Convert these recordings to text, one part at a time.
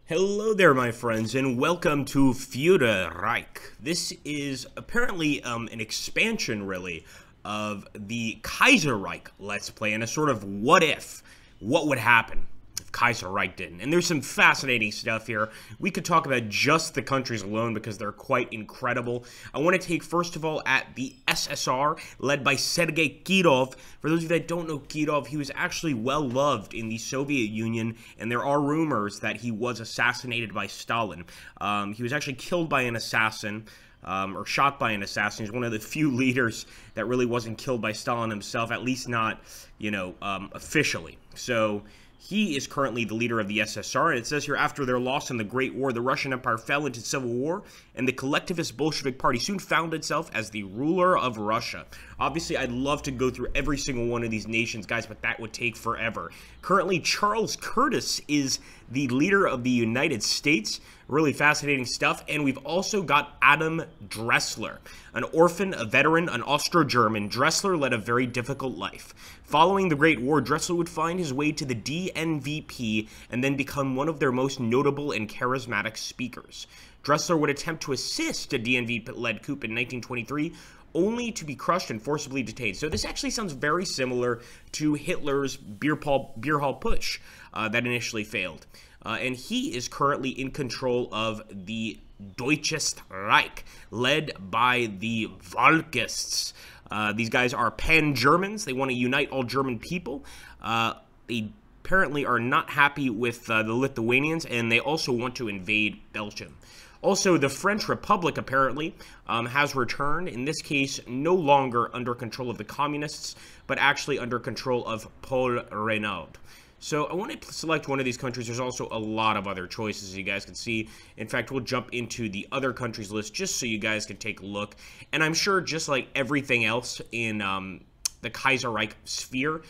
Hello there, my friends, and welcome to FuhrerReich. This is apparently an expansion, really, of the Kaiserreich Let's Play, and a sort of what would happen if Kaiserreich didn't. And there's some fascinating stuff here. We could talk about just the countries alone because they're quite incredible. I want to take, first of all, at the SSR, led by Sergei Kirov. For those of you that don't know Kirov, he was actually well-loved in the Soviet Union, and there are rumors that he was assassinated by Stalin. He was actually killed by an assassin, or shot by an assassin. He's one of the few leaders that really wasn't killed by Stalin himself, at least not, officially. So he is currently the leader of the SSR, and it says here, after their loss in the Great War, the Russian Empire fell into civil war, and the collectivist Bolshevik Party soon found itself as the ruler of Russia. Obviously, I'd love to go through every single one of these nations, guys, but that would take forever. Currently, Charles Curtis is the leader of the United States. Really fascinating stuff. And we've also got Adam Dressler, an orphan, a veteran, an Austro-German. Dressler led a very difficult life. Following the Great War, Dressler would find his way to the DNVP and then become one of their most notable and charismatic speakers. Dressler would attempt to assist a DNV-led coup in 1923, only to be crushed and forcibly detained. So this actually sounds very similar to Hitler's beer hall putsch that initially failed. And he is currently in control of the Deutsches Reich, led by the Volkists. These guys are pan-Germans. They want to unite all German people. They apparently are not happy with the Lithuanians, and they also want to invade Belgium. Also, the French Republic, apparently, has returned, in this case, no longer under control of the communists, but actually under control of Paul Reynaud. So I want to select one of these countries. There's also a lot of other choices, as you guys can see. In fact, we'll jump into the other countries list just so you guys can take a look. And I'm sure, just like everything else in the Kaiserreich sphere,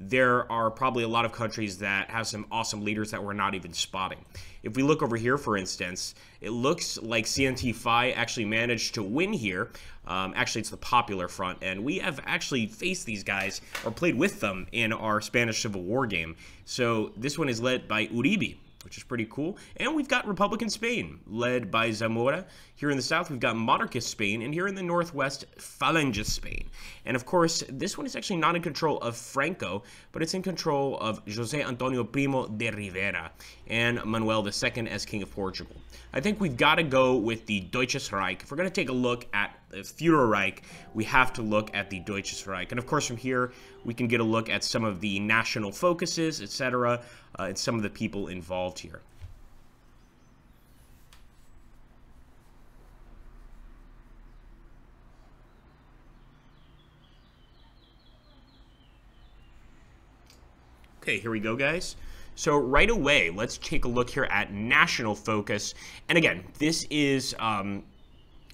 there are probably a lot of countries that have some awesome leaders that we're not even spotting. If we look over here, for instance, it looks like CNT-FI actually managed to win here. Actually, it's the Popular Front, and we have actually faced these guys, or played with them, in our Spanish Civil War game. So this one is led by Uribe, which is pretty cool. And we've got Republican Spain, led by Zamora. Here in the south, we've got Monarchist Spain, and here in the northwest, Falangist Spain. And of course, this one is actually not in control of Franco, but it's in control of José Antonio Primo de Rivera and Manuel II as King of Portugal. I think we've got to go with the Deutsches Reich. If we're going to take a look at the FuhrerReich, we have to look at the Deutsches Reich. And of course, from here, we can get a look at some of the national focuses, etc., and some of the people involved here. Okay, here we go, guys. So right away, let's take a look here at national focus. And again, this is,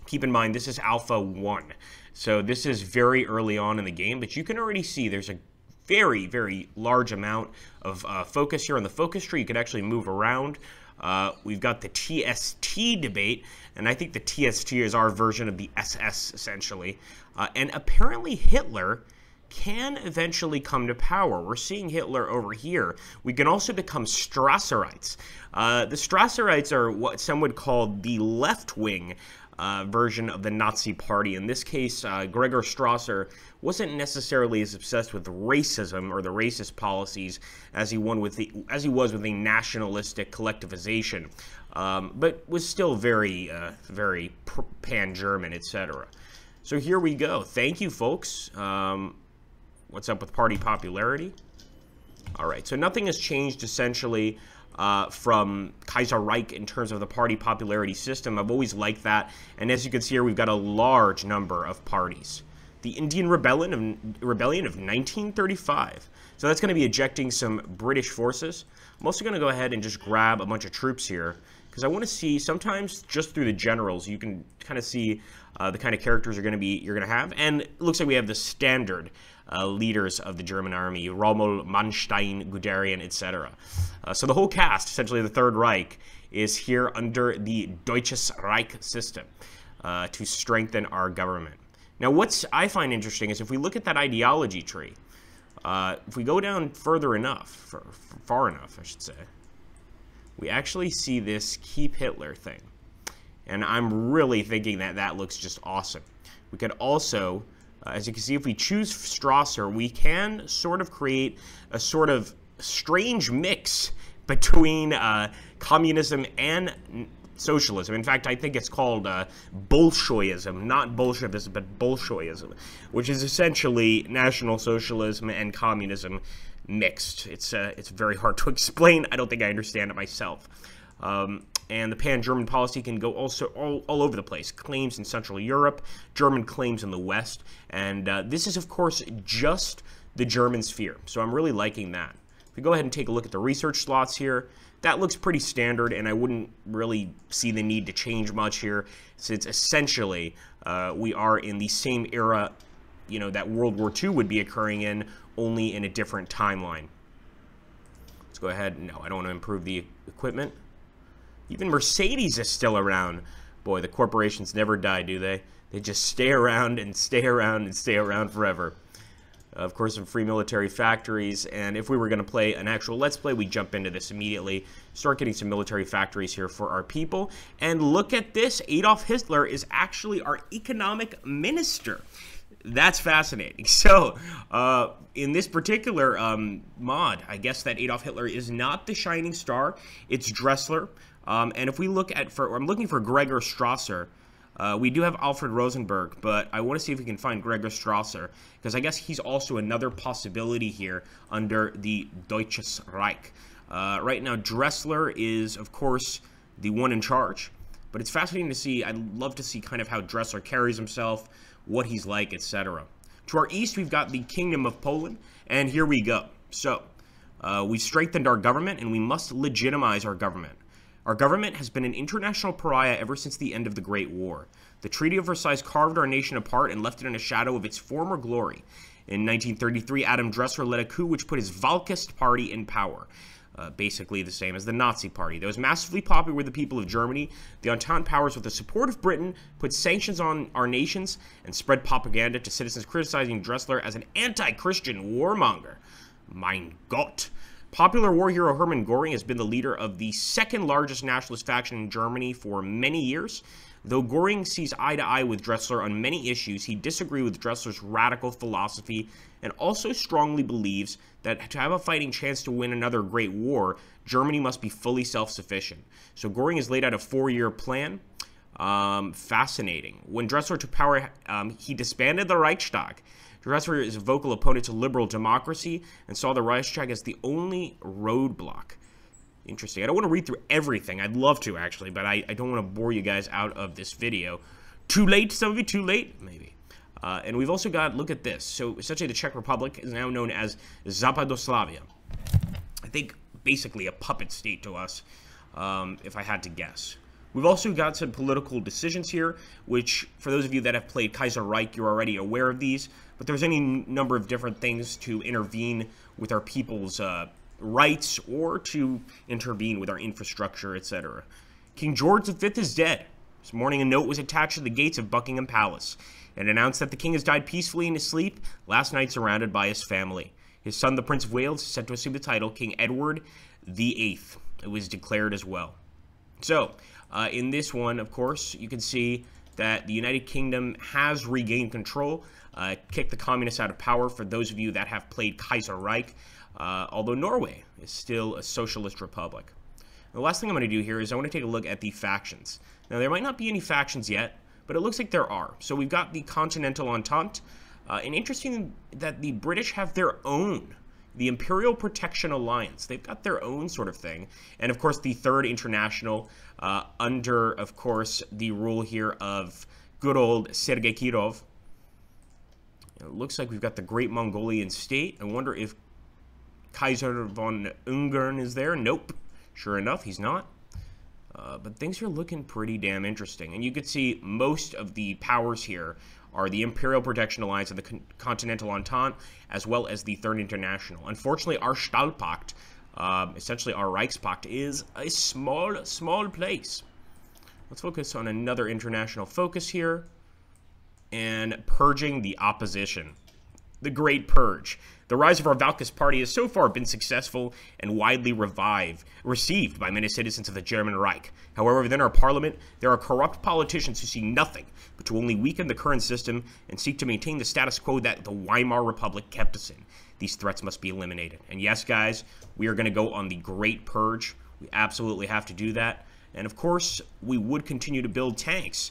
keep in mind, this is Alpha 1. So this is very early on in the game, but you can already see there's a very, very large amount of focus here on the focus tree. You can actually move around. We've got the TST debate, and I think the TST is our version of the SS, essentially. And apparently Hitler can eventually come to power. We're seeing Hitler over here. We can also become Strasserites. The Strasserites are what some would call the left-wing version of the Nazi Party. In this case, Gregor Strasser wasn't necessarily as obsessed with racism or the racist policies as he was with the nationalistic collectivization, but was still very, very pan-German, etc. So here we go. Thank you, folks. What's up with party popularity? All right, so nothing has changed essentially from Kaiserreich in terms of the party popularity system. I've always liked that, and as you can see here, we've got a large number of parties. The Indian Rebellion of 1935. So that's going to be ejecting some British forces. I'm also going to go ahead and just grab a bunch of troops here, because I want to see, sometimes just through the generals, you can kind of see the kind of characters you're going to have. And it looks like we have the standard leaders of the German army: Rommel, Manstein, Guderian, etc. So the whole cast, essentially the Third Reich, is here under the Deutsches Reich system to strengthen our government. Now, what I find interesting is if we look at that ideology tree, if we go down further enough, far enough, I should say, we actually see this Keep Hitler thing. And I'm really thinking that that looks just awesome. We could also, as you can see, if we choose Strasser, we can sort of create a sort of strange mix between communism and socialism. In fact, I think it's called Bolshoism, not Bolshevism, but Bolshoism, which is essentially National Socialism and communism mixed. It's very hard to explain. I don't think I understand it myself. And the pan-German policy can go also all over the place. Claims in Central Europe, German claims in the West, and this is, of course, just the German sphere. So I'm really liking that. If we go ahead and take a look at the research slots here, that looks pretty standard, and I wouldn't really see the need to change much here, since essentially we are in the same era, you know, that World War II would be occurring in, only in a different timeline. Let's go ahead. No, I don't want to improve the equipment. Even Mercedes is still around. Boy, the corporations never die, do they? They just stay around and stay around and stay around forever. Of course, some free military factories, and if we were going to play an actual Let's Play, we jump into this immediately, start getting some military factories here for our people, and look at this, Adolf Hitler is actually our economic minister. That's fascinating. So, in this particular mod, I guess that Adolf Hitler is not the shining star, it's Dressler. And if we look at, I'm looking for Gregor Strasser. We do have Alfred Rosenberg, but I want to see if we can find Gregor Strasser, because I guess he's also another possibility here under the Deutsches Reich. Right now, Dressler is, of course, the one in charge, but it's fascinating to see. I'd love to see kind of how Dressler carries himself, what he's like, etc. To our east, we've got the Kingdom of Poland, and here we go. So, we've strengthened our government, and we must legitimize our government. Our government has been an international pariah ever since the end of the Great War. The Treaty of Versailles carved our nation apart and left it in a shadow of its former glory. In 1933, Adam Dressler led a coup which put his Volkist party in power. Basically the same as the Nazi party. That was massively popular with the people of Germany. The Entente powers, with the support of Britain, put sanctions on our nations and spread propaganda to citizens criticizing Dressler as an anti-Christian warmonger. Mein Gott. Popular war hero Hermann Göring has been the leader of the second largest nationalist faction in Germany for many years. Though Göring sees eye to eye with Dressler on many issues, he disagrees with Dressler's radical philosophy and also strongly believes that to have a fighting chance to win another great war, Germany must be fully self-sufficient. So Göring has laid out a 4-year plan. Fascinating. When Dressler took power, he disbanded the Reichstag. Dressler is a vocal opponent to liberal democracy and saw the Reichstag as the only roadblock. Interesting. I don't want to read through everything. I'd love to, actually, but I don't want to bore you guys out of this video. Too late? Some of you too late? Maybe. And we've also got, look at this. So, essentially, the Czech Republic is now known as Zapadoslavia. I think, basically, a puppet state to us, if I had to guess. We've also got some political decisions here, which, for those of you that have played FuhrerReich, you're already aware of these. But there's any number of different things to intervene with our people's rights or to intervene with our infrastructure, etc. King George V is dead. This morning, a note was attached to the gates of Buckingham Palace and announced that the king has died peacefully in his sleep, last night surrounded by his family. His son, the Prince of Wales, is set to assume the title, King Edward VIII. It was declared as well. So, in this one, of course, you can see that the United Kingdom has regained control, kicked the communists out of power for those of you that have played FuhrerReich, although Norway is still a socialist republic. The last thing I'm going to do here is I want to take a look at the factions. Now, there might not be any factions yet, but it looks like there are. So we've got the Continental Entente, and interesting that the British have their own, the Imperial Protection Alliance. They've got their own sort of thing. And, of course, the Third International under, of course, the rule here of good old Sergei Kirov. It looks like we've got the Great Mongolian State. I wonder if Kaiser von Ungern is there. Nope. Sure enough, he's not. But things are looking pretty damn interesting. And you can see most of the powers here are the Imperial Protection Alliance and the Continental Entente, as well as the Third International. Unfortunately, our Stahlpakt, essentially our Reichspakt, is a small place. Let's focus on another international focus here, and purging the opposition. the Great Purge. The rise of our Valkist party has so far been successful and widely received by many citizens of the German Reich. However, within our parliament, there are corrupt politicians who see nothing but to only weaken the current system and seek to maintain the status quo that the Weimar Republic kept us in. These threats must be eliminated. And yes, guys, we are going to go on the Great Purge. We absolutely have to do that. And of course, we would continue to build tanks.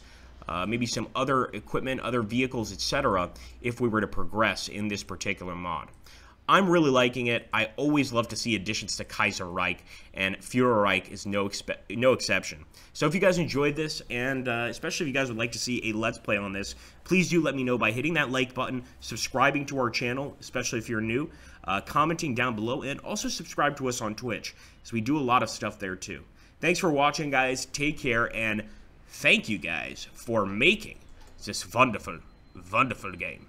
Maybe some other equipment, other vehicles, etc., if we were to progress in this particular mod. I'm really liking it. I always love to see additions to FuhrerReich, and FuhrerReich is no exception. So if you guys enjoyed this, and especially if you guys would like to see a Let's Play on this, please do let me know by hitting that like button, subscribing to our channel, especially if you're new, commenting down below, and also subscribe to us on Twitch, so we do a lot of stuff there too. Thanks for watching, guys. Take care, and thank you guys for making this wonderful, wonderful game.